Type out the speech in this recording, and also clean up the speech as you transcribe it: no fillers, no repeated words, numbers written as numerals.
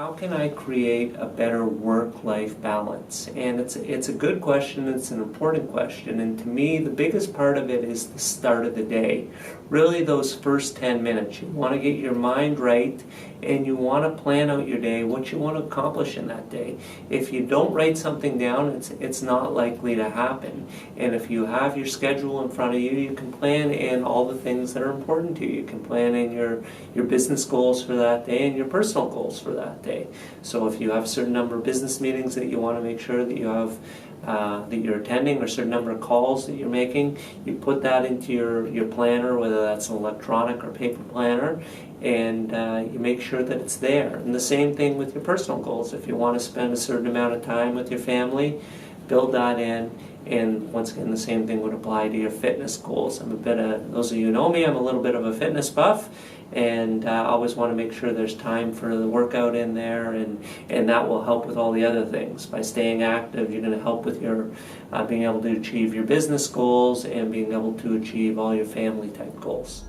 How can I create a better work-life balance? And it's a good question, it's an important question, and to me the biggest part of it is the start of the day. Really those first 10 minutes. You want to get your mind right and you want to plan out your day, what you want to accomplish in that day. If you don't write something down, it's not likely to happen. And if you have your schedule in front of you, you can plan in all the things that are important to you. You can plan in your business goals for that day and your personal goals for that day. So if you have a certain number of business meetings that you want to make sure that you have that you're attending, or a certain number of calls that you're making, you put that into your planner, whether that's an electronic or paper planner, and you make sure that it's there. And the same thing with your personal goals. If you want to spend a certain amount of time with your family, build that in. And once again, the same thing would apply to your fitness goals. Those of you who know me, I'm a little bit of a fitness buff, and I always want to make sure there's time for the workout in there, and that will help with all the other things. By staying active, you're going to help with your being able to achieve your business goals and being able to achieve all your family type goals.